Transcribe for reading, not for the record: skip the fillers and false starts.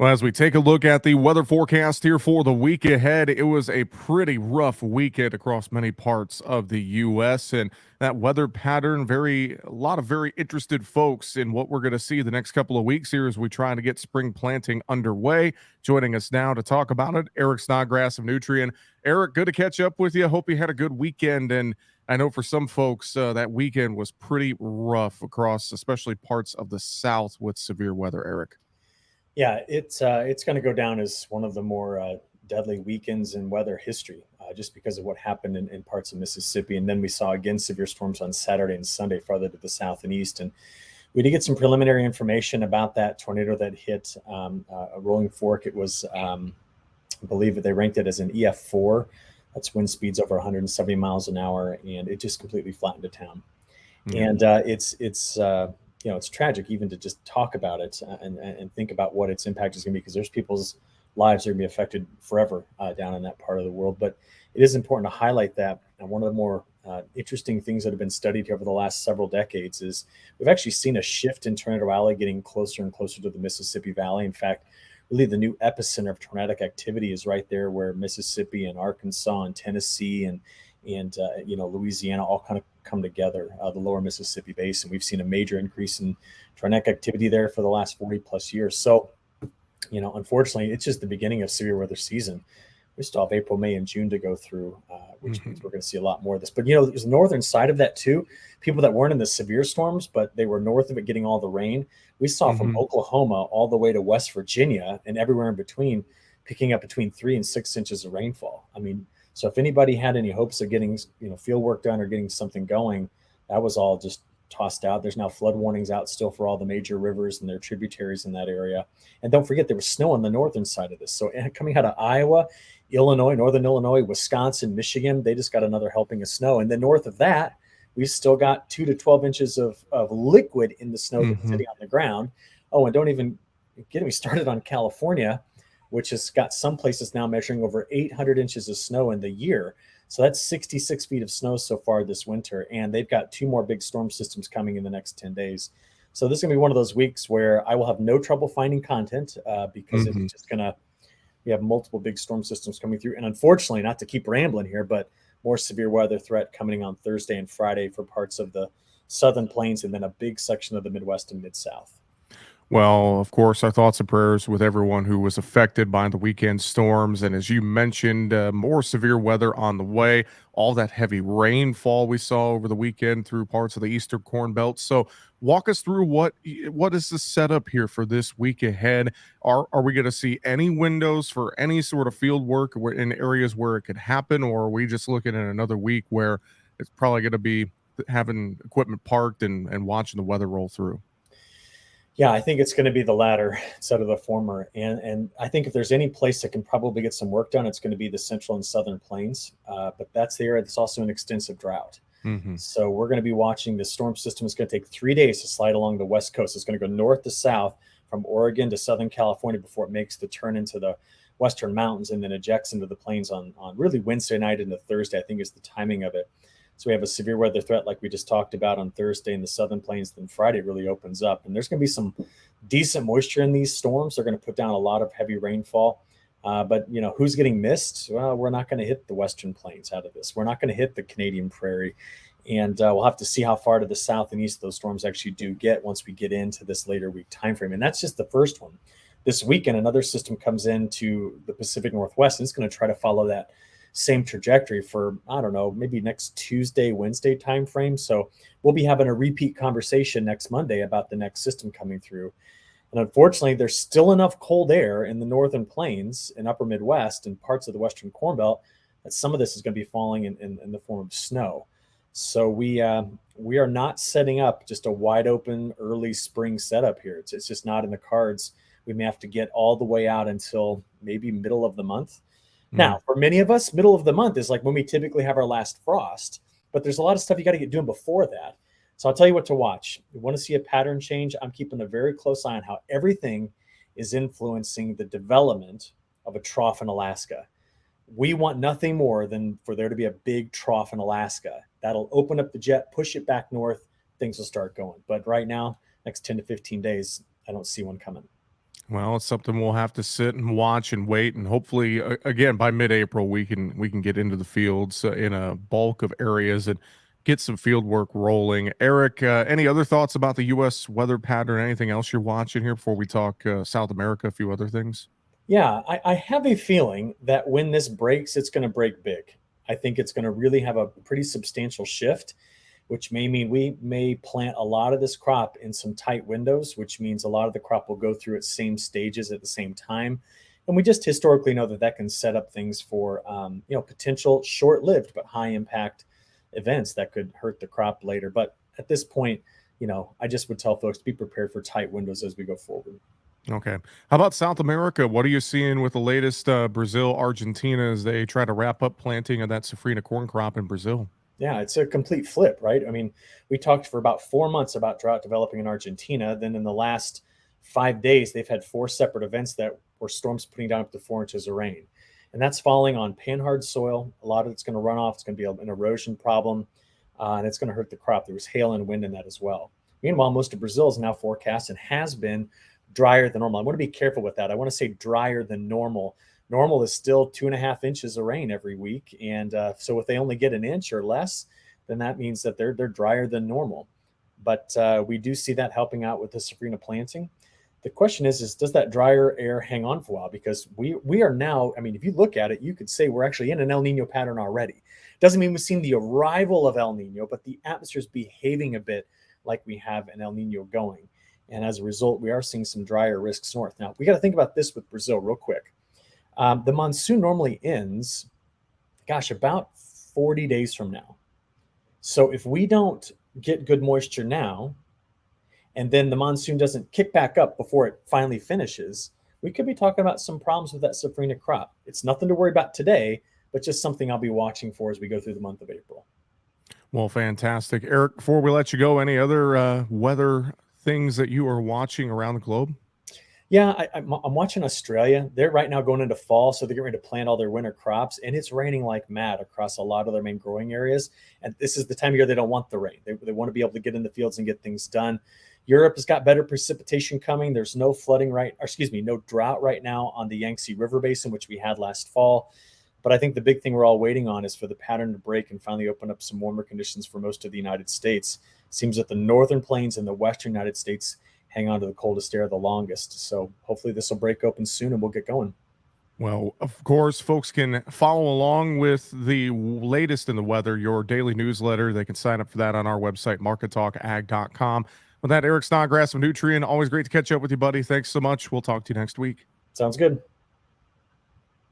Well, as we take a look at the weather forecast here for the week ahead, it was a pretty rough weekend across many parts of the U.S. And that weather pattern, a lot of very interested folks in what we're going to see the next couple of weeks here as we try to get spring planting underway. Joining us now to talk about it, Eric Snodgrass of Nutrien. Eric, good to catch up with you. Hope you had a good weekend. And I know for some folks, that weekend was pretty rough across, especially parts of the South with severe weather, Eric. Yeah, it's going to go down as one of the more deadly weekends in weather history, just because of what happened in parts of Mississippi. And then we saw again severe storms on Saturday and Sunday farther to the south and east. And we did get some preliminary information about that tornado that hit a rolling fork. It was, I believe, that they ranked it as an EF4. That's wind speeds over 170 miles an hour, and it just completely flattened the town. Yeah. And it's tragic even to just talk about it and think about what its impact is going to be, because there's people's lives that are going to be affected forever down in that part of the world. But it is important to highlight that. And one of the more interesting things that have been studied here over the last several decades is we've actually seen a shift in Tornado Alley getting closer and closer to the Mississippi Valley. In fact, really the new epicenter of tornadic activity is right there where Mississippi and Arkansas and Tennessee and Louisiana all kind of come together, the lower Mississippi basin. We've seen a major increase in tornadic activity there for the last 40 plus years. So, unfortunately, it's just the beginning of severe weather season. We still have April, May, and June to go through, which means we're going to see a lot more of this. But, there's the northern side of that too. People that weren't in the severe storms, but they were north of it getting all the rain. We saw from Oklahoma all the way to West Virginia and everywhere in between, picking up between 3 and 6 inches of rainfall. I mean, so if anybody had any hopes of getting, field work done or getting something going, that was all just tossed out. There's now flood warnings out still for all the major rivers and their tributaries in that area. And don't forget, there was snow on the northern side of this. So coming out of Iowa, Illinois, northern Illinois, Wisconsin, Michigan, they just got another helping of snow. And then north of that, we've still got 2 to 12 inches of liquid in the snow that's sitting on the ground. Oh, and don't even get me started on California, which has got some places now measuring over 800 inches of snow in the year. So that's 66 feet of snow so far this winter. And they've got 2 more big storm systems coming in the next 10 days. So this is going to be one of those weeks where I will have no trouble finding content because it's just going to, we have multiple big storm systems coming through. And unfortunately, not to keep rambling here, but more severe weather threat coming on Thursday and Friday for parts of the southern plains and then a big section of the Midwest and Mid-South. Well, of course, our thoughts and prayers with everyone who was affected by the weekend storms. And as you mentioned, more severe weather on the way, all that heavy rainfall we saw over the weekend through parts of the Eastern Corn Belt. So, walk us through what is the setup here for this week ahead? Are we going to see any windows for any sort of field work in areas where it could happen? Or are we just looking at another week where it's probably going to be having equipment parked and watching the weather roll through? Yeah, I think it's going to be the latter instead of the former. And I think if there's any place that can probably get some work done, it's going to be the central and southern plains. But that's the area that's also an extensive drought. So we're going to be watching the storm system. Is going to take 3 days to slide along the west coast. It's going to go north to south from Oregon to Southern California before it makes the turn into the western mountains and then ejects into the plains on really Wednesday night into Thursday, I think is the timing of it. So we have a severe weather threat like we just talked about on Thursday in the southern plains. Then Friday really opens up. And there's going to be some decent moisture in these storms. They're going to put down a lot of heavy rainfall. But, who's getting missed? Well, we're not going to hit the western plains out of this. We're not going to hit the Canadian prairie. And we'll have to see how far to the south and east those storms actually do get once we get into this later week timeframe. And that's just the first one. This weekend, another system comes into the Pacific Northwest, and it's going to try to follow that same trajectory for, I don't know, maybe next Tuesday, Wednesday timeframe. So we'll be having a repeat conversation next Monday about the next system coming through. And unfortunately, there's still enough cold air in the northern plains and upper Midwest and parts of the western Corn Belt that some of this is going to be falling in the form of snow. So we are not setting up just a wide open early spring setup here. It's just not in the cards. We may have to get all the way out until maybe middle of the month. Now, for many of us, middle of the month is like when we typically have our last frost, but there's a lot of stuff you got to get doing before that. So I'll tell you what to watch. You want to see a pattern change? I'm keeping a very close eye on how everything is influencing the development of a trough in Alaska. We want nothing more than for there to be a big trough in Alaska. That'll open up the jet, push it back north, things will start going. But right now, next 10 to 15 days, I don't see one coming. Well, it's something we'll have to sit and watch and wait, and hopefully, again, by mid-April, we can get into the fields in a bulk of areas and get some field work rolling. Eric, any other thoughts about the U.S. weather pattern? Anything else you're watching here before we talk South America? A few other things. Yeah, I have a feeling that when this breaks, it's going to break big. I think it's going to really have a pretty substantial shift, which may mean we may plant a lot of this crop in some tight windows, which means a lot of the crop will go through its same stages at the same time. And we just historically know that that can set up things for potential short-lived but high-impact events that could hurt the crop later. But at this point, I just would tell folks to be prepared for tight windows as we go forward. Okay. How about South America? What are you seeing with the latest Brazil, Argentina as they try to wrap up planting of that safrinha corn crop in Brazil? Yeah, it's a complete flip, right? I mean, we talked for about 4 months about drought developing in Argentina. Then in the last 5 days, they've had four separate events that were storms putting down up to 4 inches of rain. And that's falling on panhard soil. A lot of it's going to run off. It's going to be an erosion problem, and it's going to hurt the crop. There was hail and wind in that as well. Meanwhile, most of Brazil is now forecast and has been drier than normal. I want to be careful with that. I want to say drier than normal. Normal is still 2.5 inches of rain every week, and so if they only get an inch or less, then that means that they're drier than normal. But we do see that helping out with the safrinha planting. The question is does that drier air hang on for a while? Because we are now, I mean, if you look at it, you could say we're actually in an El Nino pattern already. Doesn't mean we've seen the arrival of El Nino, but the atmosphere is behaving a bit like we have an El Nino going. And as a result, we are seeing some drier risks north. Now, we got to think about this with Brazil real quick. The monsoon normally ends, gosh, about 40 days from now. So if we don't get good moisture now, and then the monsoon doesn't kick back up before it finally finishes, we could be talking about some problems with that safrinha crop. It's nothing to worry about today, but just something I'll be watching for as we go through the month of April. Well, fantastic. Eric, before we let you go, any other weather things that you are watching around the globe? Yeah, I'm watching Australia. They're right now going into fall, so they're getting ready to plant all their winter crops, and it's raining like mad across a lot of their main growing areas. And this is the time of year they don't want the rain. They want to be able to get in the fields and get things done. Europe has got better precipitation coming. There's no flooding no drought right now on the Yangtze River Basin, which we had last fall. But I think the big thing we're all waiting on is for the pattern to break and finally open up some warmer conditions for most of the United States. Seems that the northern plains and the western United States hang on to the coldest air the longest. So hopefully this will break open soon and we'll get going. Well, of course, folks can follow along with the latest in the weather, your daily newsletter. They can sign up for that on our website, markettalkag.com. With that, Eric Snodgrass of Nutrien, always great to catch up with you, buddy. Thanks so much. We'll talk to you next week. Sounds good.